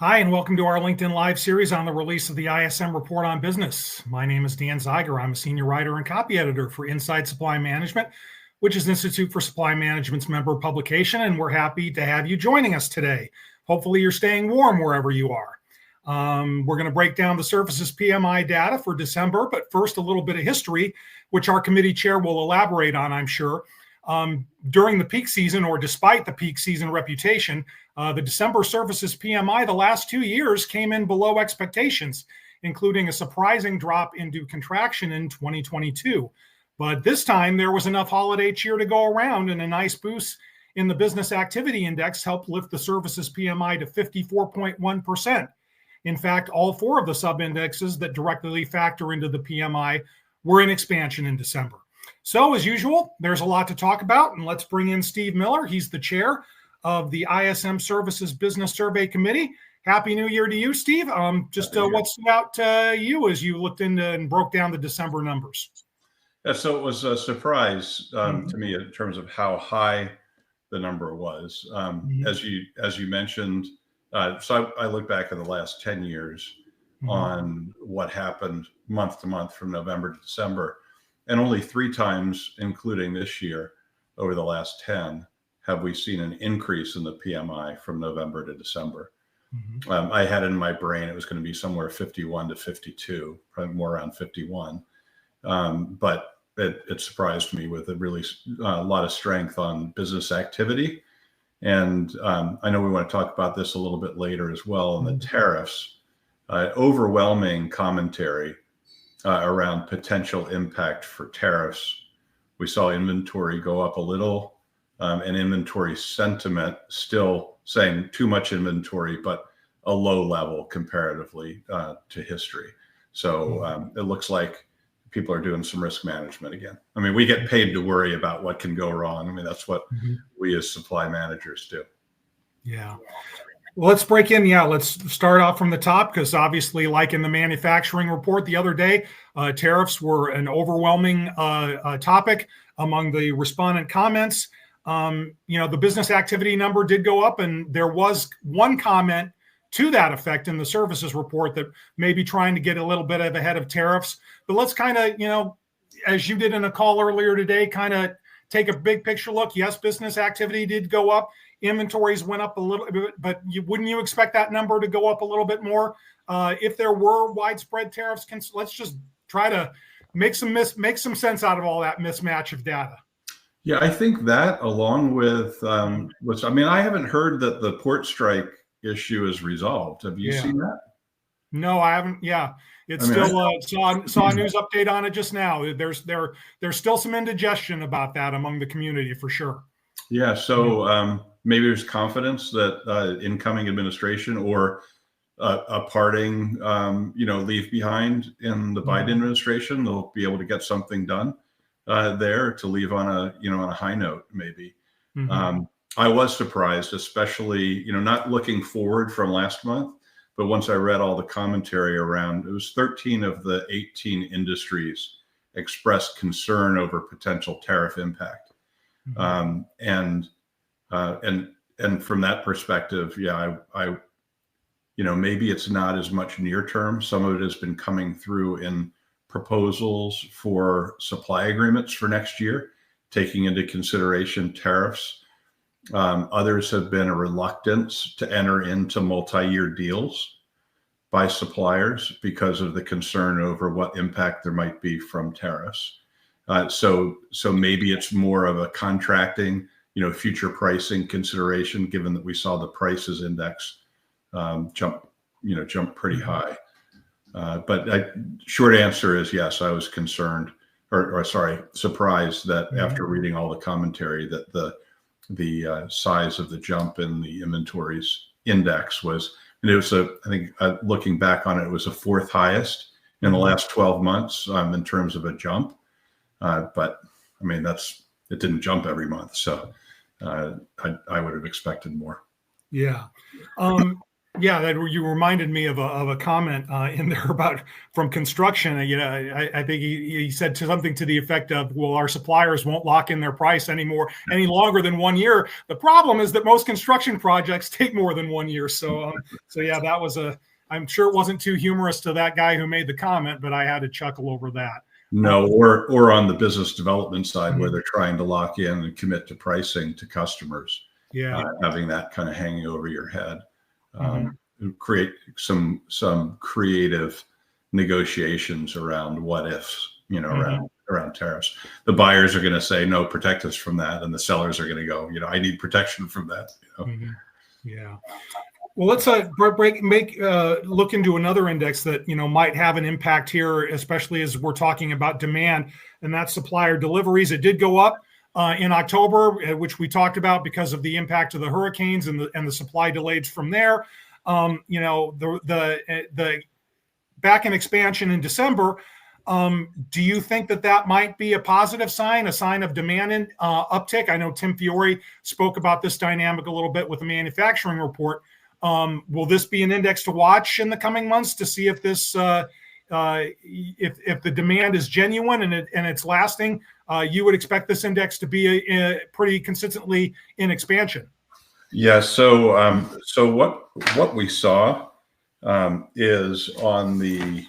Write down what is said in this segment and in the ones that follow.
Hi, and welcome to our LinkedIn Live series on the release of the ISM Report on Business. My name is Dan Zeiger. I'm a senior writer and copy editor for Inside Supply Management, which is Institute for Supply Management's member publication, and we're happy to have you joining us today. Hopefully you're staying warm wherever you are. We're going to break down the Services PMI data for December, but first a little bit of history, which our committee chair will elaborate on, I'm sure. During the peak season, or despite the peak season reputation, the December Services PMI the last 2 years came in below expectations, including a surprising drop into contraction in 2022. But this time there was enough holiday cheer to go around, and a nice boost in the business activity index helped lift the Services PMI to 54.1%. In fact, all four of the sub-indexes that directly factor into the PMI were in expansion in December. So as usual, there's a lot to talk about, and let's bring in Steve Miller. He's the chair of the ISM Services Business Survey Committee. Happy New Year to you, Steve. What stood out to you as you looked into and broke down the December numbers? Yeah, so it was a surprise to me in terms of how high the number was. As you mentioned, so I look back at the last 10 years on what happened month to month from November to December. And only 3 times, including this year, over the last 10, have we seen an increase in the PMI from November to December. I had in my brain it was going to be somewhere 51 to 52, probably more around 51. But it surprised me with a lot of strength on business activity. And I know we want to talk about this a little bit later as well. And the tariffs, overwhelming commentary around potential impact for tariffs. We saw inventory go up a little, and inventory sentiment still saying too much inventory, but a low level comparatively to history. So it looks like people are doing some risk management again. I mean, we get paid to worry about what can go wrong. I mean, that's what we as supply managers do. Yeah. Well, let's break in. Yeah, let's start off from the top, because obviously, like in the manufacturing report the other day, tariffs were an overwhelming topic among the respondent comments. The business activity number did go up, and there was one comment to that effect in the services report that may be trying to get a little bit ahead of tariffs. But let's kind of, as you did in a call earlier today, kind of take a big picture look. Yes, business activity did go up. Inventories went up a little bit, but wouldn't you expect that number to go up a little bit more if there were widespread tariffs? Let's just try to make some sense out of all that mismatch of data. Yeah, I think that, along with I haven't heard that the port strike issue is resolved. Have you seen that? No, I haven't. Yeah, it's still saw a news update on it just now. There's still some indigestion about that among the community for sure. Yeah, so maybe there's confidence that incoming administration or a parting, leave behind in the Biden administration, they'll be able to get something done there to leave on a high note, maybe. I was surprised, especially, not looking forward from last month, but once I read all the commentary around, it was 13 of the 18 industries expressed concern over potential tariff impact. And from that perspective, I maybe it's not as much near term. Some of it has been coming through in proposals for supply agreements for next year, taking into consideration tariffs. Others have been a reluctance to enter into multi-year deals by suppliers because of the concern over what impact there might be from tariffs. So maybe it's more of a contracting, future pricing consideration, given that we saw the prices index jump pretty high. But short answer is yes, I was concerned, surprised that after reading all the commentary that the size of the jump in the inventories index was, and it was looking back on it, it was the 4th highest in the last 12 months in terms of a jump. But I mean, it didn't jump every month. So I would have expected more. Yeah. Yeah, that you reminded me of a comment in there about from construction. I think he said something to the effect of, "Well, our suppliers won't lock in their price any longer than 1 year." The problem is that most construction projects take more than 1 year. So yeah, that was a. I'm sure it wasn't too humorous to that guy who made the comment, but I had to chuckle over that. No, or on the business development side where Mhm. they're trying to lock in and commit to pricing to customers, Yeah. having that kind of hanging over your head, Mhm. create some creative negotiations around what ifs, Mhm. around tariffs. The buyers are going to say, no, protect us from that, and the sellers are going to go, I need protection from that. Mhm. Yeah. Well, let's look into another index that might have an impact here, especially as we're talking about demand, and that's supplier deliveries. It did go up in October, which we talked about because of the impact of the hurricanes and the supply delays from there. The back in expansion in December. Do you think that might be a positive sign, a sign of demand uptick? I know Tim Fiore spoke about this dynamic a little bit with the manufacturing report. Will this be an index to watch in the coming months to see if this if the demand is genuine and it's lasting? You would expect this index to be pretty consistently in expansion. Yeah. So what we saw is on the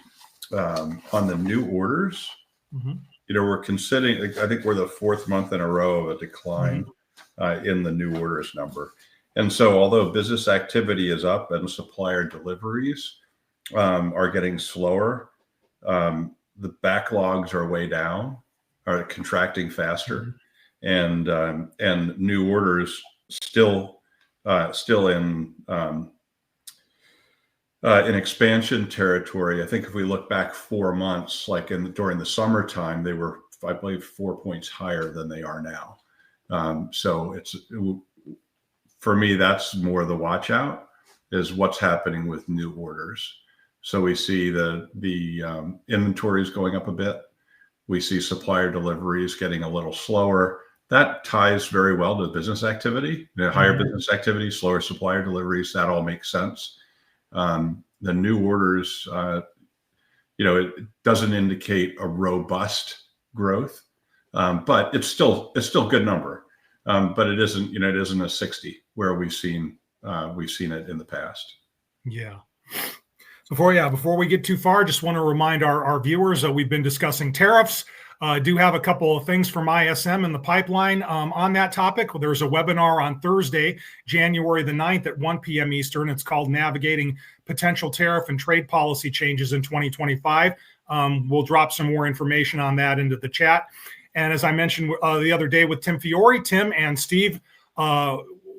new orders. Mm-hmm. We're considering. I think we're the fourth month in a row of a decline in the new orders number. And so, although business activity is up and supplier deliveries are getting slower, the backlogs are way down, are contracting faster, and new orders still in expansion territory. I think if we look back 4 months, like during the summertime, they were, I believe, 4 points higher than they are now. So for me, that's more the watch out is what's happening with new orders. So we see the inventories going up a bit. We see supplier deliveries getting a little slower. That ties very well to business activity. Higher business activity, slower supplier deliveries. That all makes sense. The new orders, it doesn't indicate a robust growth, but it's still a good number. But it isn't a 60 where we've seen it in the past. Yeah. Before we get too far, just want to remind our viewers that we've been discussing tariffs. Do have a couple of things from ISM in the pipeline on that topic. There's a webinar on Thursday, January the 9th at 1 p.m. Eastern. It's called Navigating Potential Tariff and Trade Policy Changes in 2025. We'll drop some more information on that into the chat. And as I mentioned the other day with Tim Fiore, Tim and Steve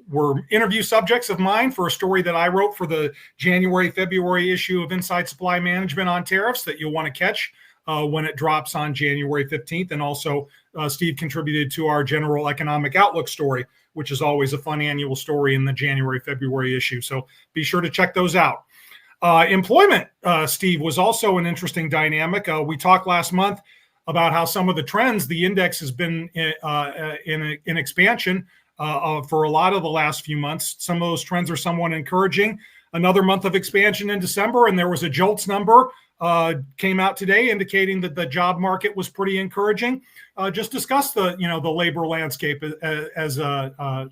were interview subjects of mine for a story that I wrote for the January-February issue of Inside Supply Management on tariffs that you'll want to catch when it drops on January 15th. And also Steve contributed to our general economic outlook story, which is always a fun annual story in the January-February issue. So be sure to check those out. Employment, Steve, was also an interesting dynamic. We talked last month about how some of the trends, the index has been in expansion for a lot of the last few months. Some of those trends are somewhat encouraging. Another month of expansion in December, and there was a JOLTS number came out today indicating that the job market was pretty encouraging. Just discuss the labor landscape as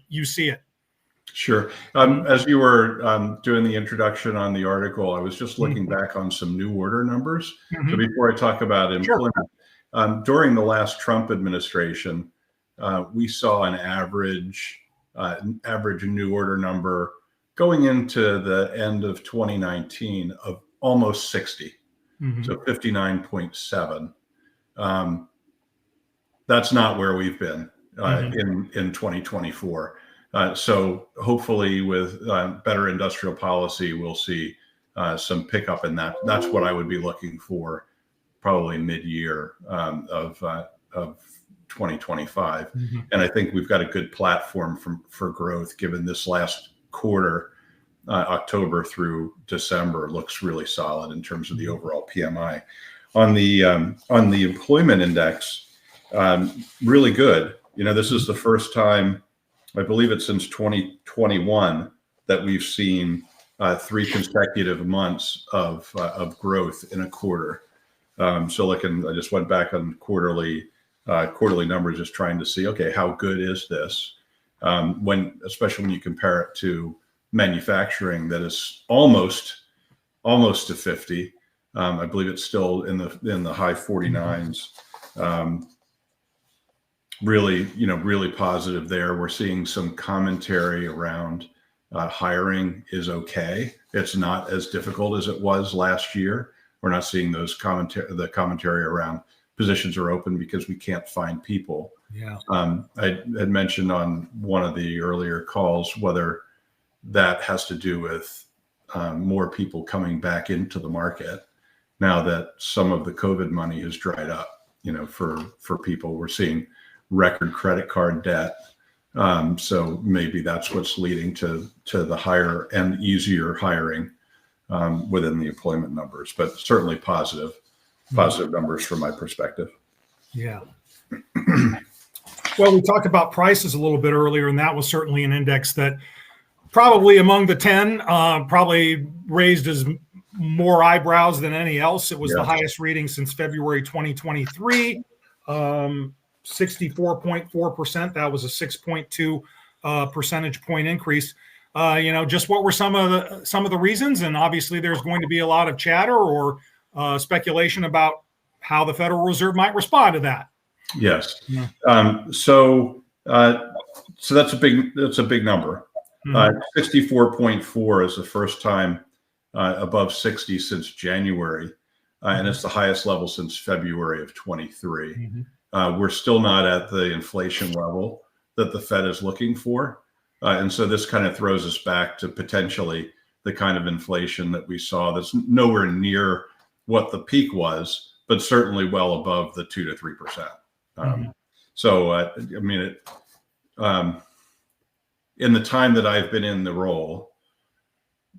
you see it. Sure. As you were doing the introduction on the article, I was just looking back on some new order numbers. So before I talk about employment, during the last Trump administration, we saw an average new order number going into the end of 2019 of almost 60, so 59.7. That's not where we've been in 2024. So hopefully with better industrial policy, we'll see some pickup in that. That's what I would be looking for probably mid-year of 2025. And I think we've got a good platform for growth given this last quarter, October through December looks really solid in terms of the overall PMI. On the employment index, really good. This is the first time, I believe it's since 2021, that we've seen 3 consecutive months of growth in a quarter. So looking, I just went back on quarterly numbers, just trying to see, okay, how good is this? Especially when you compare it to manufacturing that is almost to 50. I believe it's still in the high 49s. Really positive there. We're seeing some commentary around hiring is okay. It's not as difficult as it was last year. We're not seeing the commentary around positions are open because we can't find people. Yeah. I had mentioned on one of the earlier calls whether that has to do with more people coming back into the market now that some of the COVID money has dried up. For people, we're seeing record credit card debt. So maybe that's what's leading to the higher and easier hiring within the employment numbers, but certainly positive numbers from my perspective. Yeah. Well, we talked about prices a little bit earlier, and that was certainly an index that probably among the 10 probably raised as more eyebrows than any else. It was the highest reading since February 2023, 64.4%. That was a 6.2 percentage point increase. Just what were some of the reasons? And obviously, there's going to be a lot of chatter or speculation about how the Federal Reserve might respond to that. Yes. Yeah. So that's a big number. 64.4 is the first time above 60 since January, and it's the highest level since February of 23. We're still not at the inflation level that the Fed is looking for. And so this kind of throws us back to potentially the kind of inflation that we saw that's nowhere near what the peak was, but certainly well above the 2 to 3%. In the time that I've been in the role,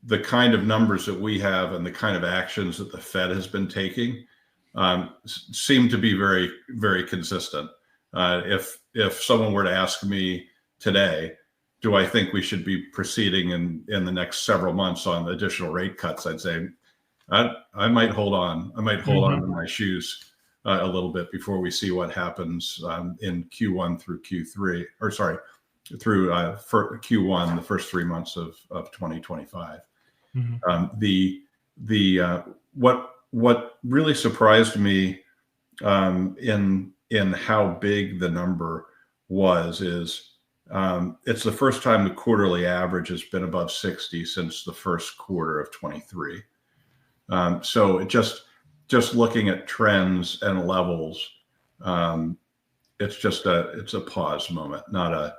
the kind of numbers that we have and the kind of actions that the Fed has been taking seem to be very, very consistent. If someone were to ask me today, do I think we should be proceeding in the next several months on additional rate cuts, I'd say I might hold on. I might hold on to my shoes a little bit before we see what happens in Q1 through Q3, through for Q1, the first 3 months of 2025. What really surprised me in how big the number is it's the first time the quarterly average has been above 60 since the first quarter of 23. So it just looking at trends and levels, it's a pause moment, not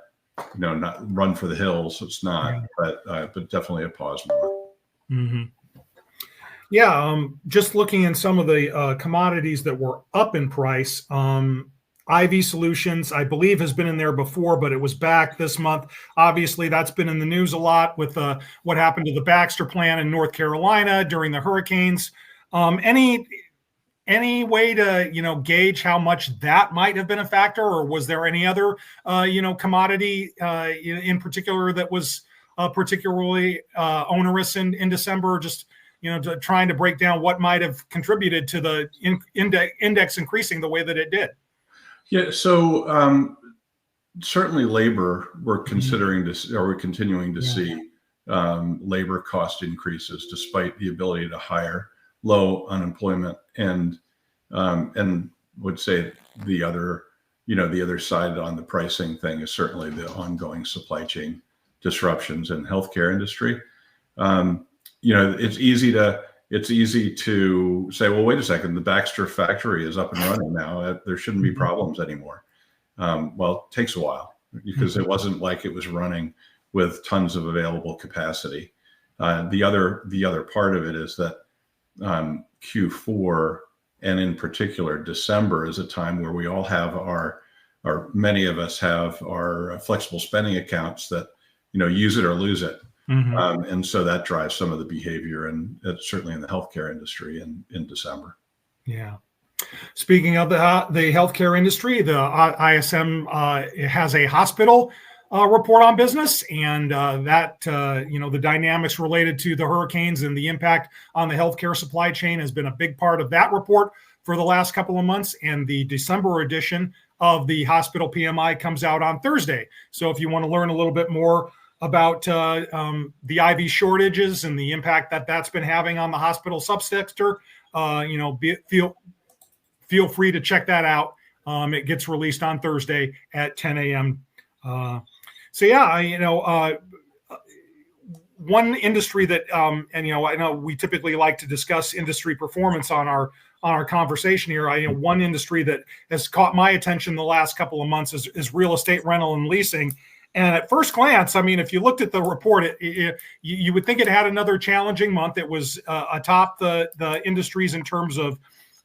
run for the hills. It's not, but definitely a pause moment. Yeah. Just looking in some of the commodities that were up in price, IV solutions, I believe, has been in there before, but it was back this month. Obviously, that's been in the news a lot with what happened to the Baxter plant in North Carolina during the hurricanes. Any way to gauge how much that might have been a factor, or was there any other commodity in particular that was particularly onerous in December? Just trying to break down what might have contributed to the index increasing the way that it did. Yeah, so certainly labor, we're continuing to see labor cost increases despite the ability to hire, low unemployment, and would say the other side on the pricing thing is certainly the ongoing supply chain disruptions in healthcare industry. It's easy to say, well, wait a second, the Baxter factory is up and running now. There shouldn't be problems anymore. Well, it takes a while because it wasn't like it was running with tons of available capacity. The other part of it is that Q4 and in particular December is a time where we all have many of us have our flexible spending accounts that use it or lose it. And so that drives some of the behavior, and certainly in the healthcare industry in December. Yeah. Speaking of the healthcare industry, the ISM has a hospital report on business, and the dynamics related to the hurricanes and the impact on the healthcare supply chain has been a big part of that report for the last couple of months. And the December edition of the hospital PMI comes out on Thursday. So if you want to learn a little bit more about the IV shortages and the impact that that's been having on the hospital subsector, feel free to check that out. It gets released on Thursday at 10 a.m. One industry that, I know we typically like to discuss industry performance on our conversation here. One industry that has caught my attention the last couple of months is real estate rental and leasing. And at first glance, if you looked at the report, you would think it had another challenging month. It was atop the industries in terms of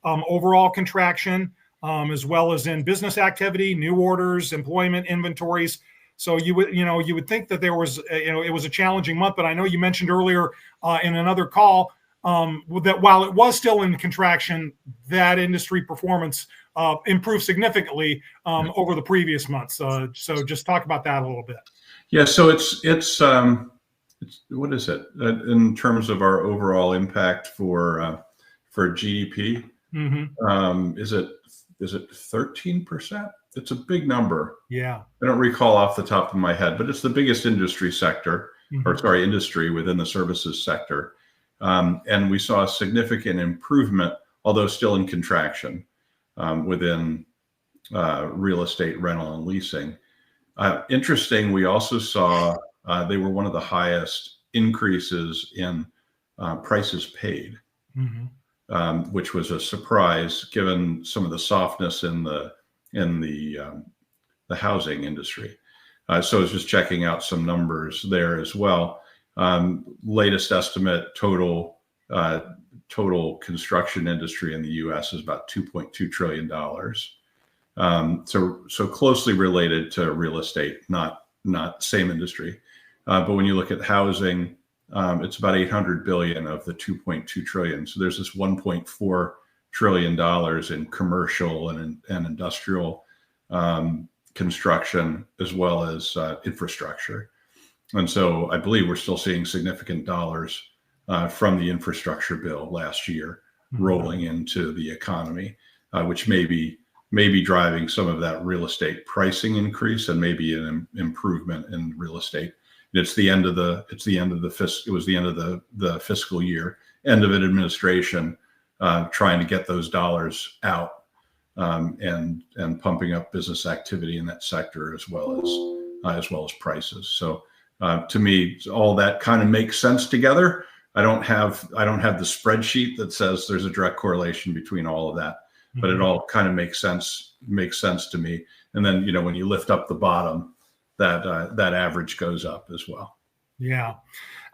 overall contraction, as well as in business activity, new orders, employment, inventories. So you would think that there was, it was a challenging month. But I know you mentioned earlier in another call that while it was still in contraction, that industry performance improved significantly over the previous months. So just talk about that a little bit. Yeah. So it's what is it in terms of our overall impact for GDP? Mm-hmm. Is it 13%? It's a big number. Yeah. I don't recall off the top of my head, but it's the biggest industry sector, industry within the services sector. And we saw a significant improvement, although still in contraction, within real estate rental and leasing. Interesting, we also saw they were one of the highest increases in prices paid, which was a surprise given some of the softness in the housing industry. So I was just checking out some numbers there as well. Latest estimate total construction industry in the U.S. is about $2.2 trillion. So closely related to real estate, not same industry. But when you look at housing, it's about 800 billion of the 2.2 trillion. So there's this 1.4 trillion dollars in commercial and industrial construction, as well as infrastructure. And so I believe we're still seeing significant dollars from the infrastructure bill last year rolling into the economy, which may be driving some of that real estate pricing increase and maybe an improvement in real estate. It's the end of the fiscal year, end of an administration, trying to get those dollars out and pumping up business activity in that sector as well as prices. So to me, all that kind of makes sense together. I don't have the spreadsheet that says there's a direct correlation between all of that, but it all kind of makes sense to me. And then when you lift up the bottom, that average goes up as well. Yeah.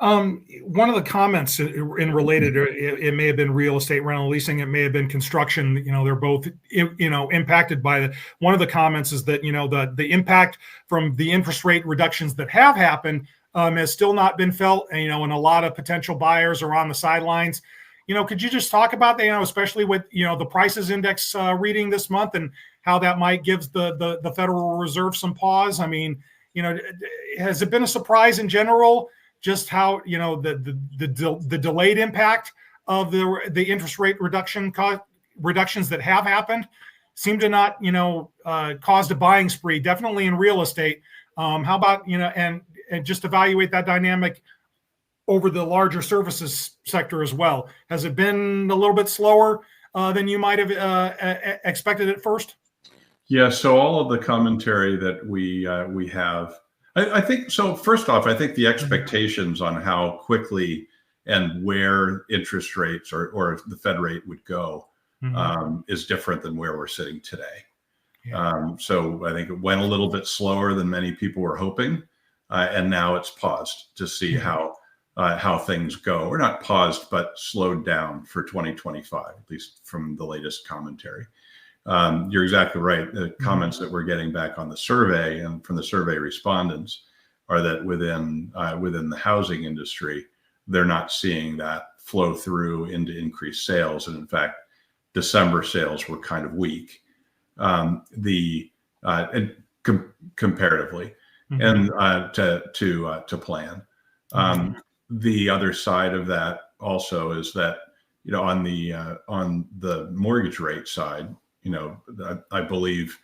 One of the comments in related, it may have been real estate rental leasing, it may have been construction. They're both, impacted by one of the comments is that, the impact from the interest rate reductions that have happened has still not been felt, and a lot of potential buyers are on the sidelines. Could you just talk about that, especially with, the prices index reading this month and how that might give the Federal Reserve some pause? Has it been a surprise in general just how the delayed impact of the interest rate reductions that have happened seem to not caused a buying spree, definitely in real estate? How about and just evaluate that dynamic over the larger services sector as well? Has it been a little bit slower than you might have expected at first? Yeah, so all of the commentary that we have, I think, so first off, I think the expectations on how quickly and where interest rates or the Fed rate would go is different than where we're sitting today. Yeah. So I think it went a little bit slower than many people were hoping, and now it's paused to see how things go. Or not paused, but slowed down for 2025, at least from the latest commentary. You're exactly right. The comments that we're getting back on the survey and from the survey respondents are that within the housing industry, they're not seeing that flow through into increased sales. And in fact, December sales were kind of weak, comparatively. and to plan. The other side of that also is that, on the mortgage rate side, I believe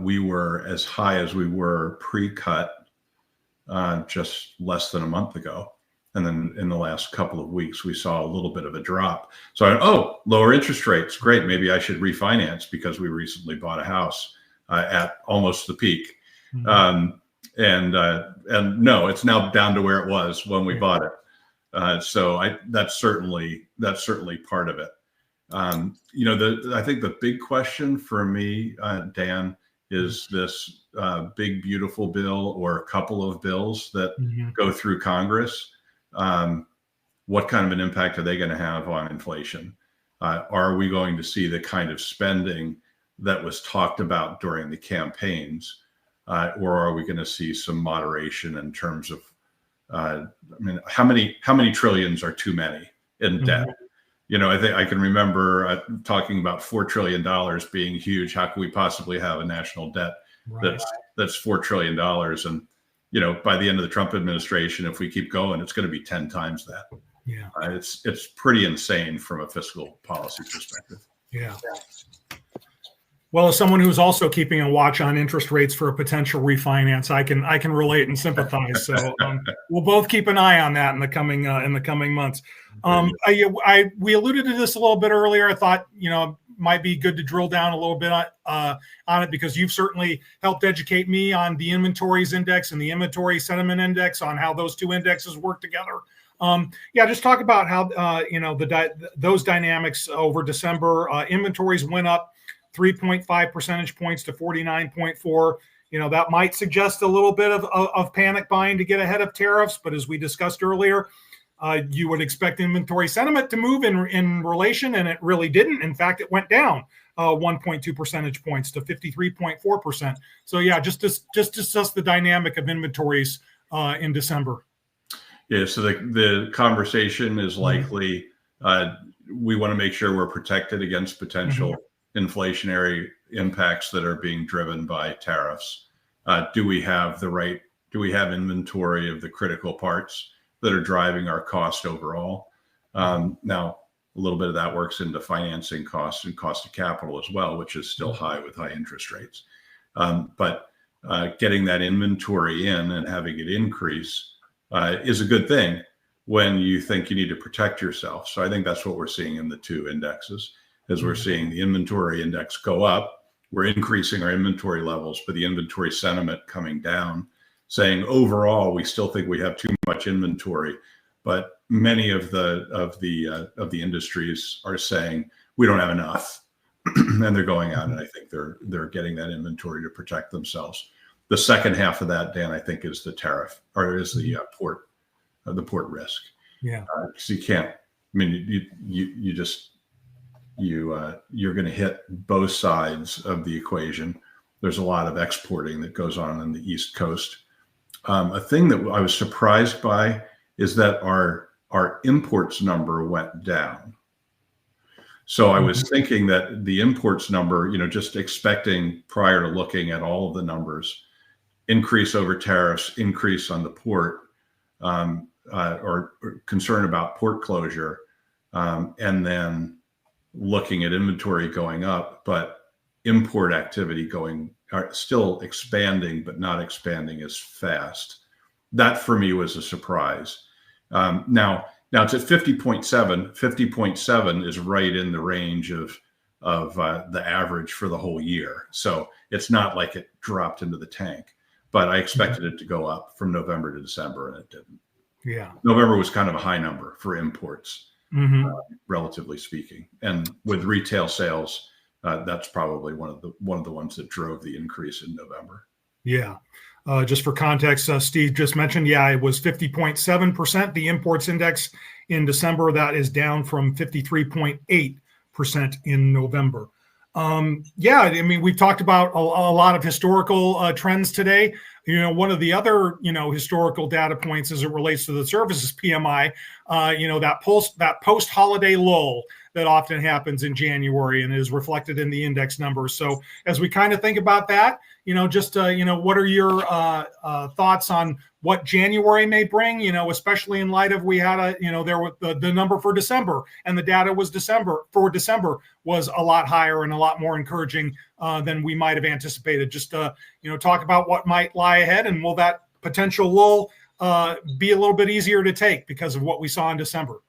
we were as high as we were pre-cut just less than a month ago. And then in the last couple of weeks, we saw a little bit of a drop. So lower interest rates, great. Maybe I should refinance because we recently bought a house at almost the peak. And no, it's now down to where it was when we bought it. So that's certainly part of it. I think the big question for me, Dan, is this big, beautiful bill or a couple of bills that go through Congress. What kind of an impact are they going to have on inflation? Are we going to see the kind of spending that was talked about during the campaigns? Or are we going to see some moderation in terms of, how many trillions are too many in debt? I think I can remember talking about $4 trillion being huge. How can we possibly have a national debt that's $4 trillion? And, by the end of the Trump administration, if we keep going, it's going to be 10 times that. Yeah. It's pretty insane from a fiscal policy perspective. Yeah. Well, as someone who's also keeping a watch on interest rates for a potential refinance, I can relate and sympathize. So we'll both keep an eye on that in the coming months. We alluded to this a little bit earlier. I thought might be good to drill down a little bit on it, because you've certainly helped educate me on the inventories index and the inventory sentiment index, on how those two indexes work together. Just talk about how those dynamics over December. Inventories went up 3.5 percentage points to 49.4. That might suggest a little bit of panic buying to get ahead of tariffs. But as we discussed earlier, you would expect inventory sentiment to move in relation, and it really didn't. In fact, it went down 1.2 percentage points to 53.4%. So just discuss the dynamic of inventories in December. Yeah, so the conversation is likely we want to make sure we're protected against potential inflationary impacts that are being driven by tariffs. Do we have inventory of the critical parts that are driving our cost overall? Now, a little bit of that works into financing costs and cost of capital as well, which is still high with high interest rates. But getting that inventory in and having it increase is a good thing when you think you need to protect yourself. So I think that's what we're seeing in the two indexes, is we're seeing the inventory index go up. We're increasing our inventory levels, but the inventory sentiment coming down, saying overall we still think we have too much inventory, but many of the industries are saying we don't have enough, and they're going out, and I think they're getting that inventory to protect themselves. The second half of that, Dan, I think, is the tariff, or is the port risk. Yeah, because you can't. I mean, you're going to hit both sides of the equation. There's a lot of exporting that goes on the East Coast. A thing that I was surprised by is that our imports number went down. So I was thinking that the imports number, just expecting prior to looking at all of the numbers, increase over tariffs, increase on the port, or concern about port closure, and then looking at inventory going up, but import activity still expanding, but not expanding as fast. That for me was a surprise. Now it's at 50.7. 50.7 is right in the range of the average for the whole year. So it's not like it dropped into the tank, but I expected it to go up from November to December, and it didn't. Yeah. November was kind of a high number for imports, relatively speaking. And with retail sales, that's probably one of the ones that drove the increase in November. Yeah. Just for context, Steve just mentioned, it was 50.7%. The imports index in December, that is down from 53.8% in November. I mean, we've talked about a lot of historical trends today. One of the other, historical data points as it relates to the services PMI, that post-holiday lull that often happens in January and is reflected in the index numbers. So as we kind of think about that, what are your thoughts on what January may bring, especially in light of we had there was the number for December, and the data was December was a lot higher and a lot more encouraging than we might have anticipated. Just, talk about what might lie ahead, and will that potential lull be a little bit easier to take because of what we saw in December?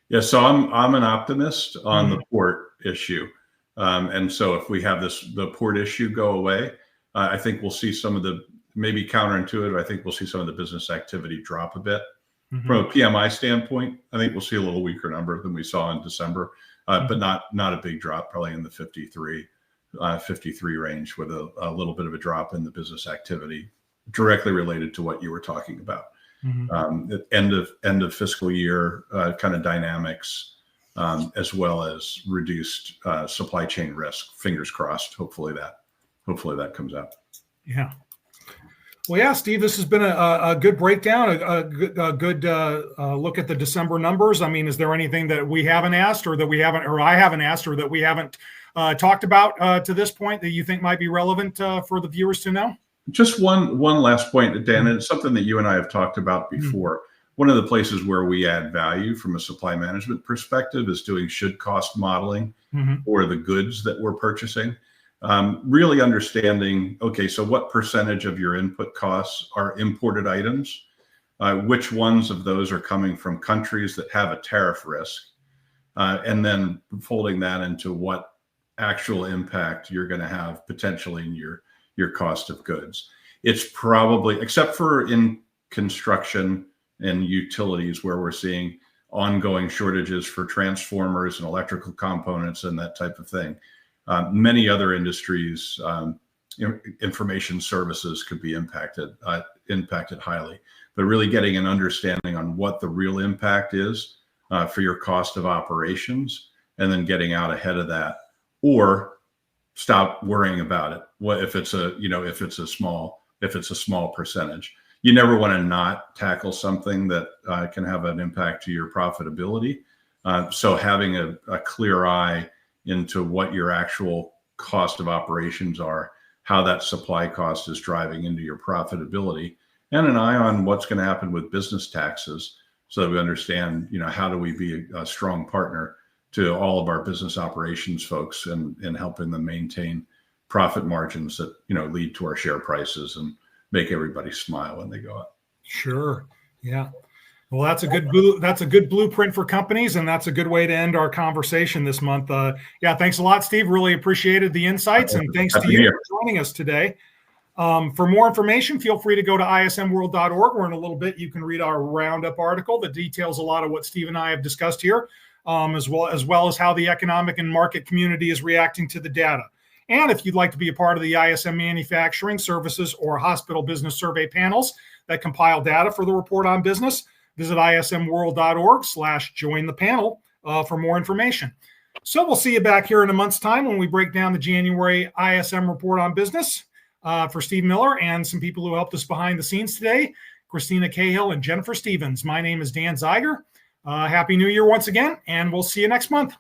Yeah, so I'm an optimist on the port issue. And so if we have the port issue go away, I think we'll see some of the, maybe counterintuitive, I think we'll see some of the business activity drop a bit. From a PMI standpoint, I think we'll see a little weaker number than we saw in December, but not a big drop, probably in the 53 range, with a little bit of a drop in the business activity directly related to what you were talking about. End of fiscal year kind of dynamics, as well as reduced supply chain risk. Fingers crossed. Hopefully that comes out. Yeah. Well, yeah, Steve, this has been a good breakdown, a good look at the December numbers. I mean, is there anything that we haven't asked, or I haven't asked, or that we haven't talked about to this point that you think might be relevant for the viewers to know? Just one last point, Dan, and it's something that you and I have talked about before. One of the places where we add value from a supply management perspective is doing should cost modeling for the goods that we're purchasing. Really understanding, okay, so what percentage of your input costs are imported items? Which ones of those are coming from countries that have a tariff risk? And then folding that into what actual impact you're going to have potentially in your cost of goods. It's probably, except for in construction and utilities, where we're seeing ongoing shortages for transformers and electrical components and that type of thing. Many other industries, information services could be impacted highly. But really getting an understanding on what the real impact is for your cost of operations, and then getting out ahead of that, or stop worrying about it. What if it's a small percentage? You never want to not tackle something that can have an impact to your profitability. So having a clear eye into what your actual cost of operations are, how that supply cost is driving into your profitability, and an eye on what's going to happen with business taxes, so that we understand, how do we be a strong partner to all of our business operations folks, and helping them maintain profit margins that, lead to our share prices and make everybody smile when they go up. Sure. Yeah. Well, that's a good blueprint for companies, and that's a good way to end our conversation this month. Yeah, thanks a lot, Steve. Really appreciated the insights, and thanks to you for joining us today. For more information, feel free to go to ismworld.org, where in a little bit you can read our roundup article that details a lot of what Steve and I have discussed here, as well as how the economic and market community is reacting to the data. And if you'd like to be a part of the ISM manufacturing, services, or hospital business survey panels that compile data for the report on business, visit ismworld.org/join the panel for more information. So we'll see you back here in a month's time when we break down the January ISM report on business. For Steve Miller and some people who helped us behind the scenes today, Christina Cahill and Jennifer Stevens, my name is Dan Zeiger. Happy New Year once again, and we'll see you next month.